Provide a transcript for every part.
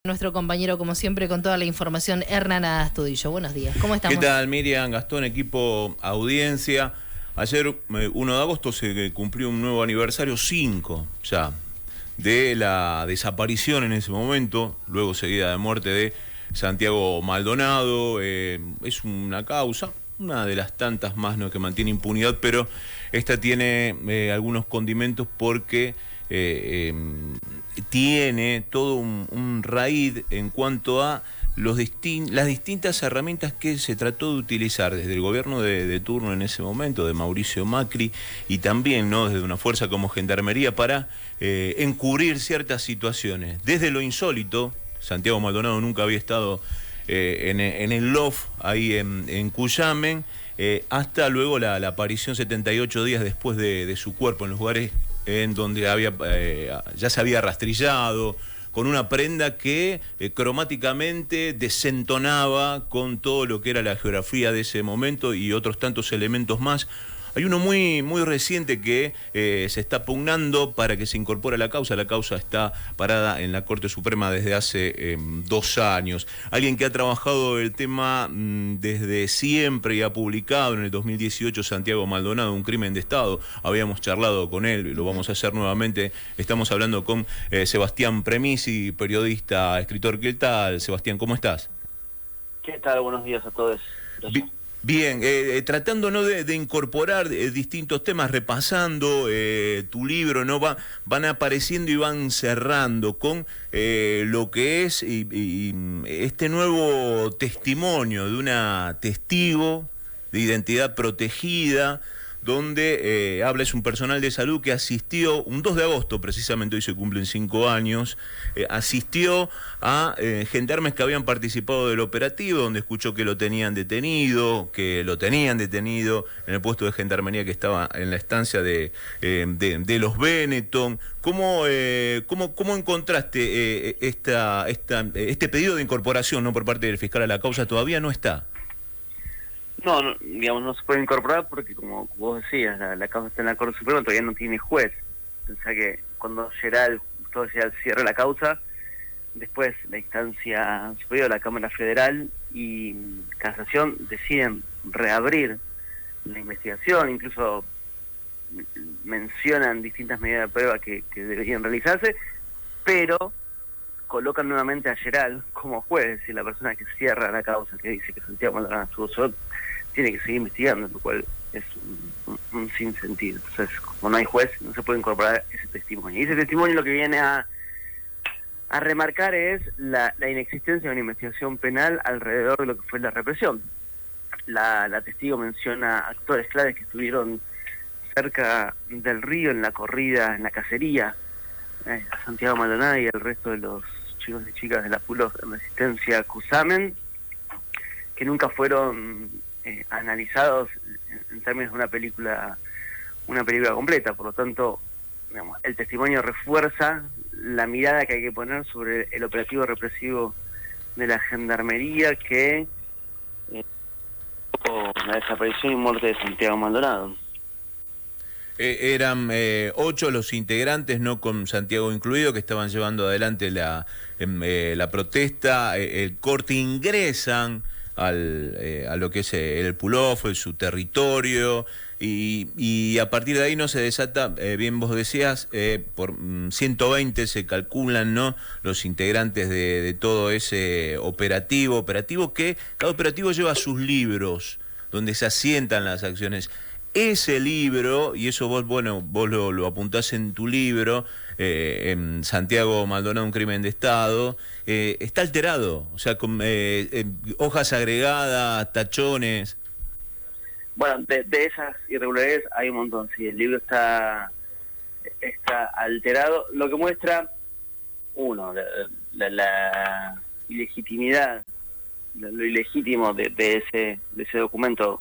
Nuestro compañero, como siempre, con toda la información, Hernán Astudillo. Buenos días, ¿cómo estamos? ¿Qué tal, Miriam, Gastón, equipo, audiencia? Ayer, 1 de agosto, se cumplió un nuevo aniversario, 5 ya, de la desaparición en ese momento, luego seguida de muerte de Santiago Maldonado. Es una causa, una de las tantas más, ¿no?, que mantiene impunidad, pero esta tiene algunos condimentos porque tiene todo un raíz en cuanto a las distintas herramientas que se trató de utilizar desde el gobierno de turno en ese momento, de Mauricio Macri, y también, ¿no?, desde una fuerza como Gendarmería para encubrir ciertas situaciones. Desde lo insólito, Santiago Maldonado nunca había estado en el loft ahí en Cuyamen, hasta luego la aparición 78 días después de su cuerpo en los lugares en donde ya se había rastrillado, con una prenda que cromáticamente desentonaba con todo lo que era la geografía de ese momento y otros tantos elementos más. Hay uno muy reciente que se está pugnando para que se incorpore a la causa. La causa está parada en la Corte Suprema desde hace 2 años. Alguien que ha trabajado el tema desde siempre y ha publicado en el 2018, Santiago Maldonado, un crimen de Estado. Habíamos charlado con él y lo vamos a hacer nuevamente. Estamos hablando con Sebastián Premisi, periodista, escritor. ¿Qué tal, Sebastián? ¿Cómo estás? ¿Qué tal? Buenos días a todos. Bien, tratando, ¿no?, de incorporar distintos temas, repasando tu libro, ¿no? Van apareciendo y van cerrando con lo que es este nuevo testimonio de una testigo de identidad protegida, donde habla, es un personal de salud que asistió, un 2 de agosto precisamente, hoy se cumplen 5 años, asistió a gendarmes que habían participado del operativo, donde escuchó que lo tenían detenido en el puesto de gendarmería que estaba en la estancia de los Benetton. ¿Cómo encontraste este pedido de incorporación, ¿no?, por parte del fiscal a la causa? Todavía no está. No, digamos, no se puede incorporar porque, como vos decías, la causa está en la Corte Suprema, todavía no tiene juez. Pensá que cuando todo cierra la causa, después la instancia superior, la Cámara Federal y Casación deciden reabrir la investigación, incluso mencionan distintas medidas de prueba que deberían realizarse, pero colocan nuevamente a Geral como juez, es decir, la persona que cierra la causa, que dice que Santiago Maldonado estuvo solo, tiene que seguir investigando, lo cual es un sinsentido. Entonces, como no hay juez, no se puede incorporar ese testimonio. Y ese testimonio lo que viene a remarcar es la inexistencia de una investigación penal alrededor de lo que fue la represión. La testigo menciona actores claves que estuvieron cerca del río, en la corrida, en la cacería, a Santiago Maldonado y el resto de los chicos y chicas de la PULO de Resistencia Cusamen, que nunca fueron analizados en términos de una película completa. Por lo tanto, digamos, el testimonio refuerza la mirada que hay que poner sobre el operativo represivo de la Gendarmería que la desaparición y muerte de Santiago Maldonado. Eran 8 los integrantes, no con Santiago incluido, que estaban llevando adelante la protesta, el corte, ingresan a lo que es el pull-off, su territorio, y a partir de ahí no se desata, bien vos decías, por 120 se calculan, ¿no?, los integrantes de todo ese operativo que cada operativo lleva sus libros, donde se asientan las acciones. Ese libro, y eso vos lo apuntás en tu libro, en Santiago Maldonado, un crimen de Estado, está alterado, o sea, con hojas agregadas, tachones. Bueno, de esas irregularidades hay un montón, sí, el libro está alterado, lo que muestra, uno, la ilegitimidad, lo ilegítimo de ese documento,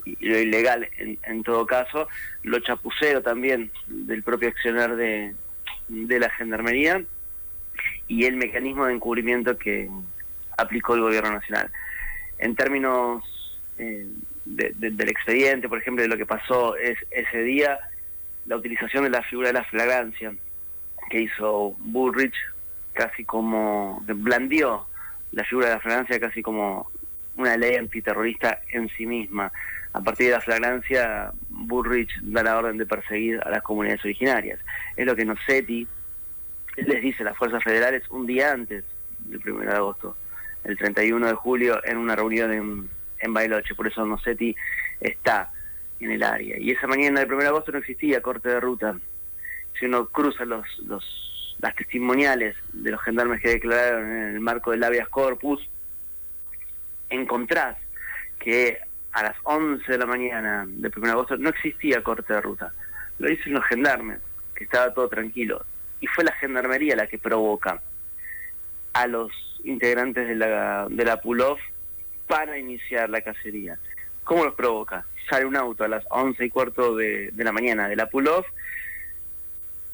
y lo ilegal en todo caso, lo chapucero también del propio accionar de la Gendarmería y el mecanismo de encubrimiento que aplicó el gobierno nacional. En términos del expediente, por ejemplo, de lo que pasó ese día, la utilización de la figura de la flagrancia que hizo Bullrich casi como blandió la figura de la flagrancia casi como una ley antiterrorista en sí misma. A partir de la flagrancia, Bullrich da la orden de perseguir a las comunidades originarias. Es lo que Nossetti les dice a las fuerzas federales un día antes del 1 de agosto, el 31 de julio, en una reunión en Bariloche. Por eso Nossetti está en el área. Y esa mañana del 1 de agosto no existía corte de ruta. Si uno cruza las testimoniales de los gendarmes que declararon en el marco del habeas corpus, encontrás que a las 11 de la mañana del 1 de agosto no existía corte de ruta. Lo dicen los gendarmes, que estaba todo tranquilo. Y fue la gendarmería la que provoca a los integrantes de la pull-off para iniciar la cacería. ¿Cómo los provoca? Sale un auto a las 11:15 de la mañana de la pull-off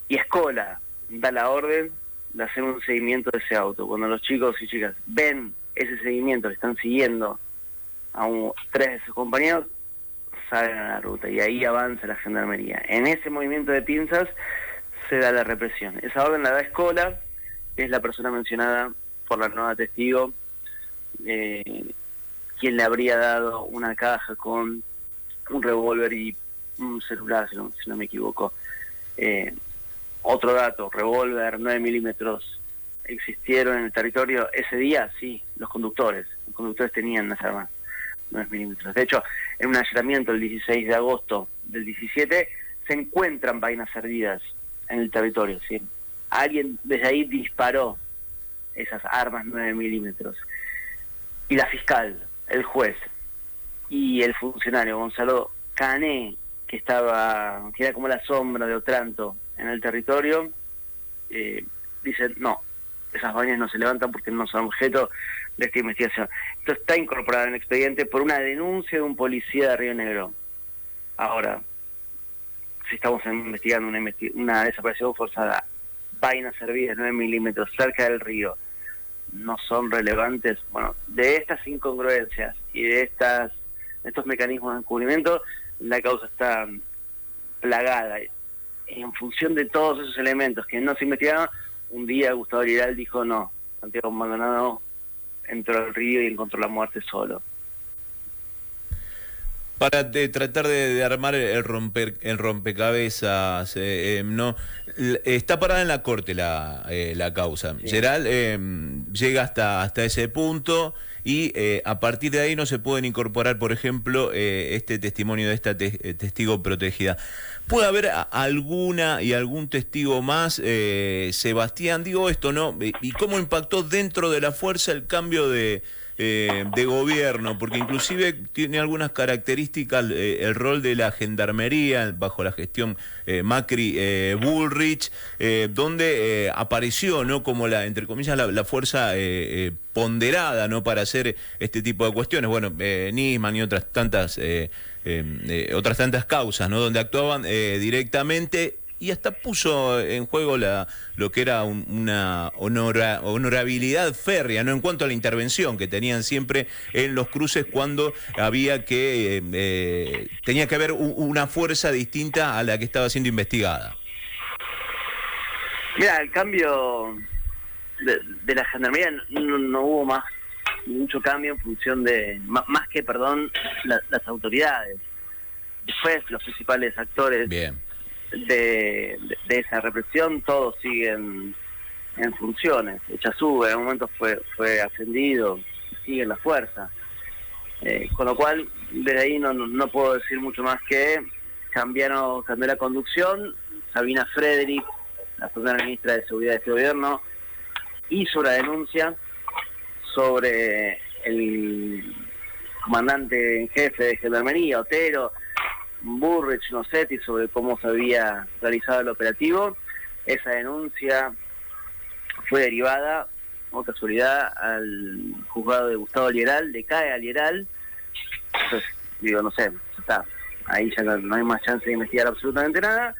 y Escola da la orden de hacer un seguimiento de ese auto. Cuando los chicos y chicas ven ese seguimiento, que están siguiendo a 3 de sus compañeros, salen a la ruta y ahí avanza la gendarmería. En ese movimiento de pinzas se da la represión. Esa orden la da Escola, que es la persona mencionada por la nueva testigo, quien le habría dado una caja con un revólver y un celular, si no me equivoco. Otro dato, revólver 9 milímetros existieron en el territorio ese día, sí, los conductores tenían las armas 9 milímetros. De hecho, en un allanamiento el 16 de agosto del 17 se encuentran vainas servidas en el territorio, ¿sí? Alguien desde ahí disparó esas armas 9 milímetros. Y la fiscal, el juez y el funcionario Gonzalo Cané, que era como la sombra de Otranto en el territorio, dicen no, esas vainas no se levantan porque no son objeto de esta investigación. Esto está incorporado en el expediente por una denuncia de un policía de Río Negro. Ahora, si estamos investigando una desaparición forzada, vainas servidas 9 milímetros cerca del río, no son relevantes. Bueno, de estas incongruencias y de estos mecanismos de encubrimiento, la causa está plagada. En función de todos esos elementos que no se investigaron, un día Gustavo Lieral dijo no, Santiago Maldonado entró al río y encontró la muerte solo. Para tratar de armar el rompecabezas, no está parada en la corte la causa. Sí. Geral llega hasta ese punto y a partir de ahí no se pueden incorporar, por ejemplo, este testimonio de esta testigo protegida. ¿Puede haber algún testigo más? Sebastián, digo esto, ¿no? ¿Y cómo impactó dentro de la fuerza el cambio de gobierno? Porque inclusive tiene algunas características el rol de la gendarmería bajo la gestión Macri-Bullrich, donde apareció, ¿no?, como entre comillas la fuerza ponderada, ¿no?, para hacer este tipo de cuestiones. Bueno, Nisman y otras tantas causas, ¿no?, donde actuaban directamente. Y hasta puso en juego lo que era una honorabilidad férrea, ¿no?, en cuanto a la intervención que tenían siempre en los cruces cuando tenía que haber una fuerza distinta a la que estaba siendo investigada. Mira, el cambio de la gendarmería no hubo mucho cambio en función de, más que las autoridades. Después los principales actores. Bien. De esa represión, todos siguen en funciones. Echazú en un momento fue ascendido, sigue en la fuerza, con lo cual desde ahí no puedo decir mucho más que cambió la conducción. Sabina Frederick, la primera ministra de Seguridad de este gobierno, hizo una denuncia sobre el comandante en jefe de Gendarmería, Otero, Bullrich, Nossetti, sobre cómo se había realizado el operativo. Esa denuncia fue derivada, o casualidad, al juzgado de Gustavo Lieral, le cae a Lieral. Entonces, no sé, está, ahí ya no hay más chance de investigar absolutamente nada.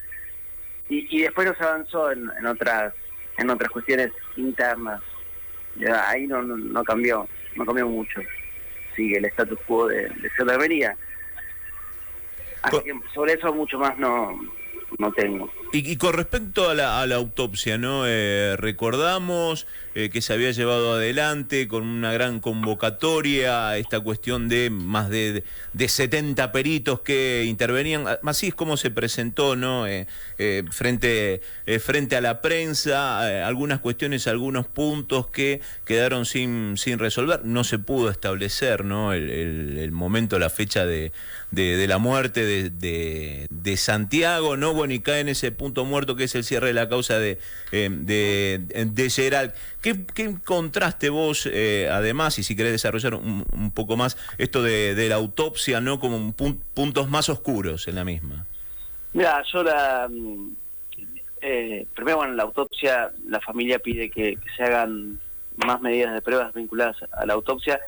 Y después nos avanzó en otras cuestiones internas. Ya, ahí no cambió mucho. Sigue el status quo de gendarmería. Así que sobre eso mucho más no no tengo. Y con respecto a la autopsia, ¿no? Recordamos que se había llevado adelante con una gran convocatoria esta cuestión de más de 70 peritos que intervenían. Así es como se presentó, ¿no? Frente a la prensa, algunas cuestiones, algunos puntos que quedaron sin resolver. No se pudo establecer, ¿no? El momento, la fecha de la muerte de Santiago, ¿no? Bueno, y cae en ese punto muerto que es el cierre de la causa de Gerald. ¿Qué encontraste vos, además, y si querés desarrollar un poco más esto de la autopsia, ¿no? Como puntos más oscuros en la misma? Mira, yo primero, bueno, la autopsia, la familia pide que se hagan más medidas de pruebas vinculadas a la autopsia,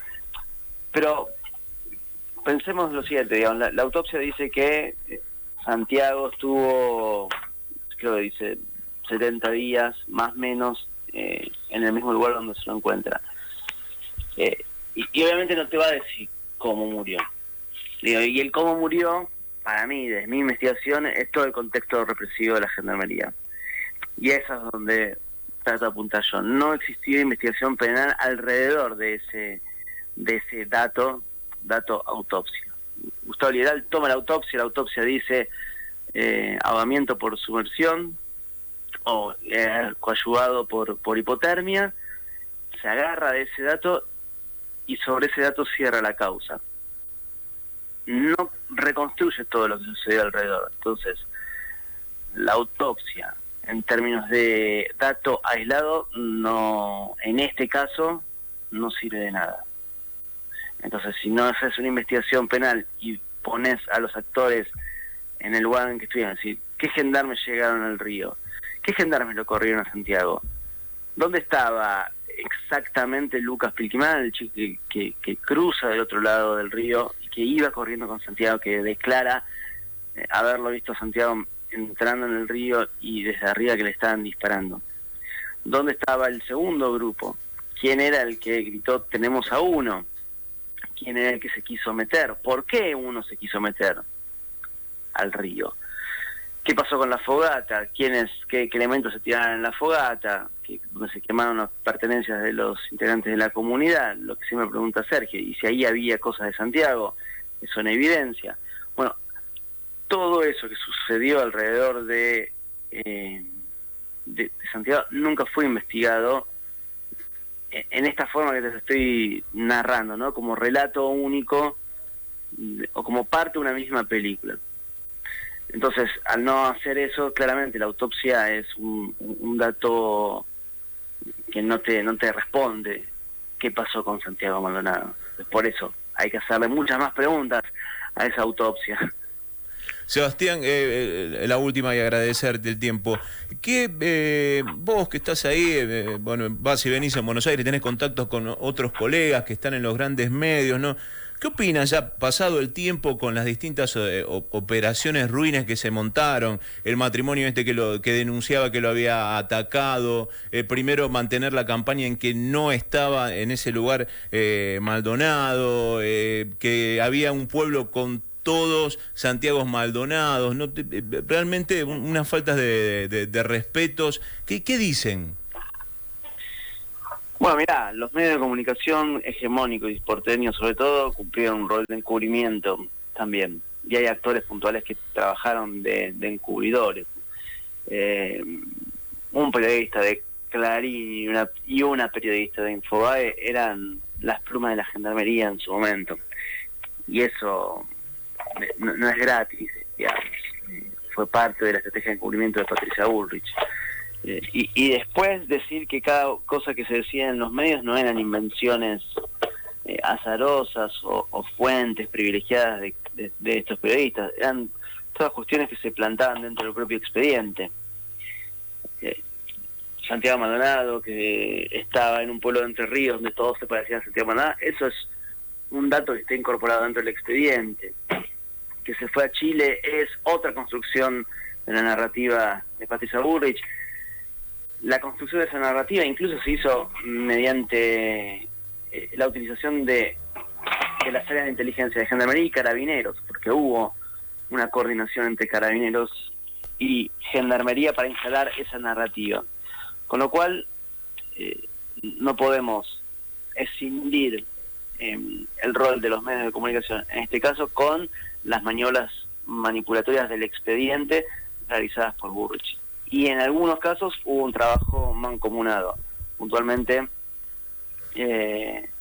pero pensemos lo siguiente, digamos, la autopsia dice que Santiago estuvo, creo que dice 70 días, más o menos, en el mismo lugar donde se lo encuentra. Y obviamente no te va a decir cómo murió. Digo, y el cómo murió, para mí, desde mi investigación, es todo el contexto represivo de la Gendarmería. Y eso es donde trato de apuntar yo. No existió investigación penal alrededor de ese dato autopsia. Gustavo Lideral toma la autopsia dice ahogamiento por sumersión o coadyuvado por hipotermia, se agarra de ese dato y sobre ese dato cierra la causa. No reconstruye todo lo que sucedió alrededor. Entonces, la autopsia, en términos de dato aislado, no, en este caso, no sirve de nada. Entonces, si no haces una investigación penal y pones a los actores en el lugar en que estuvieron, es decir, ¿qué gendarmes llegaron al río? ¿Qué gendarmes lo corrieron a Santiago? ¿Dónde estaba exactamente Lucas Pilquimán, el chico que cruza del otro lado del río y que iba corriendo con Santiago, que declara haberlo visto a Santiago entrando en el río y desde arriba que le estaban disparando? ¿Dónde estaba el segundo grupo? ¿Quién era el que gritó tenemos a uno? ¿Quién era el que se quiso meter? ¿Por qué uno se quiso meter al río? ¿Qué pasó con la fogata? ¿Qué elementos se tiraron en la fogata? Donde se quemaron las pertenencias de los integrantes de la comunidad, lo que siempre pregunta Sergio, y si ahí había cosas de Santiago, eso en evidencia. Bueno, todo eso que sucedió alrededor de Santiago nunca fue investigado en esta forma que te estoy narrando, ¿no? Como relato único o como parte de una misma película. Entonces, al no hacer eso, claramente la autopsia es un dato que no te responde qué pasó con Santiago Maldonado. Por eso hay que hacerle muchas más preguntas a esa autopsia. Sebastián, la última y agradecerte el tiempo. Vos que estás ahí, bueno, vas y venís en Buenos Aires, tenés contactos con otros colegas que están en los grandes medios, ¿no? ¿Qué opinas ya pasado el tiempo con las distintas operaciones ruines que se montaron? El matrimonio que denunciaba que lo había atacado, primero mantener la campaña en que no estaba en ese lugar Maldonado, que había un pueblo con todos Santiagos Maldonados, ¿no? Realmente unas faltas de respetos. ¿Qué dicen? Bueno, mirá, los medios de comunicación hegemónicos y porteños sobre todo cumplieron un rol de encubrimiento también. Y hay actores puntuales que trabajaron de encubridores. Un periodista de Clarín y una periodista de Infobae eran las plumas de la Gendarmería en su momento. Y eso no es gratis, digamos. Fue parte de la estrategia de encubrimiento de Patricia Bullrich. Y después decir que cada cosa que se decía en los medios no eran invenciones azarosas o fuentes privilegiadas de estos periodistas, eran todas cuestiones que se plantaban dentro del propio expediente. Santiago Maldonado, que estaba en un pueblo de Entre Ríos donde todos se parecían a Santiago Maldonado, eso es un dato que está incorporado dentro del expediente. Que se fue a Chile es otra construcción de la narrativa de Patricia Bullrich. La construcción de esa narrativa incluso se hizo mediante la utilización de las áreas de inteligencia de Gendarmería y Carabineros, porque hubo una coordinación entre Carabineros y Gendarmería para instalar esa narrativa. Con lo cual, no podemos escindir el rol de los medios de comunicación, en este caso con las maniobras manipulatorias del expediente realizadas por Bullrich. Y en algunos casos hubo un trabajo mancomunado. Puntualmente,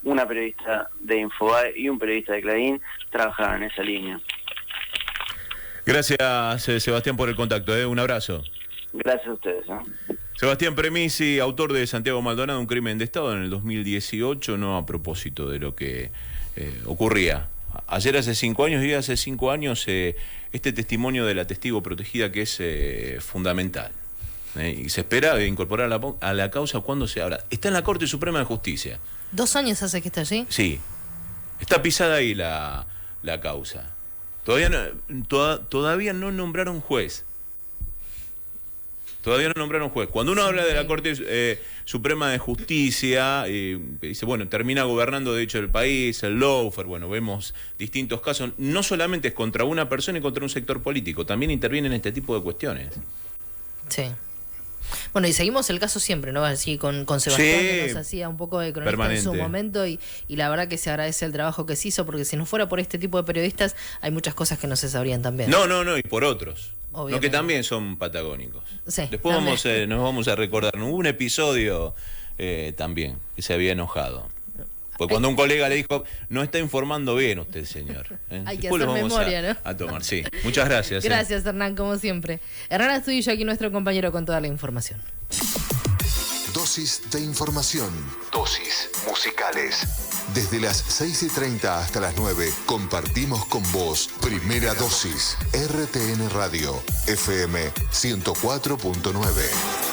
una periodista de Infobae y un periodista de Clarín trabajaban en esa línea. Gracias, Sebastián, por el contacto. Un abrazo. Gracias a ustedes. Sebastián Premisi, autor de Santiago Maldonado, un crimen de Estado en el 2018, no a propósito de lo que ocurría ayer hace 5 años y hace 5 años, este testimonio de la testigo protegida que es fundamental. Y se espera incorporar a la causa cuando se abra. Está en la Corte Suprema de Justicia. 2 años hace que está allí. Sí, está pisada ahí la causa. Todavía no nombraron juez. Todavía no nombraron juez. Cuando uno habla de la Corte Suprema de Justicia, dice, bueno, termina gobernando de hecho el país, el lawfare, bueno, vemos distintos casos. No solamente es contra una persona y contra un sector político, también intervienen este tipo de cuestiones. Sí. Bueno, y seguimos el caso siempre, ¿no? Así con Sebastián, que nos hacía un poco de cronista permanente en su momento, y la verdad que se agradece el trabajo que se hizo, porque si no fuera por este tipo de periodistas, hay muchas cosas que no se sabrían también. No, y por otros. Obviamente. Los que también son patagónicos. Sí, después nos vamos a recordar. Hubo un episodio también que se había enojado. Pues cuando un colega le dijo, no está informando bien usted, señor. Hay que después hacer memoria, ¿no? A tomar, sí. Muchas gracias. Gracias, Hernán, como siempre. Hernán Astudillo, aquí nuestro compañero con toda la información. Dosis de información. Dosis musicales. Desde las 6:30 hasta las 9 compartimos con vos Primera Dosis. RTN Radio, FM 104.9.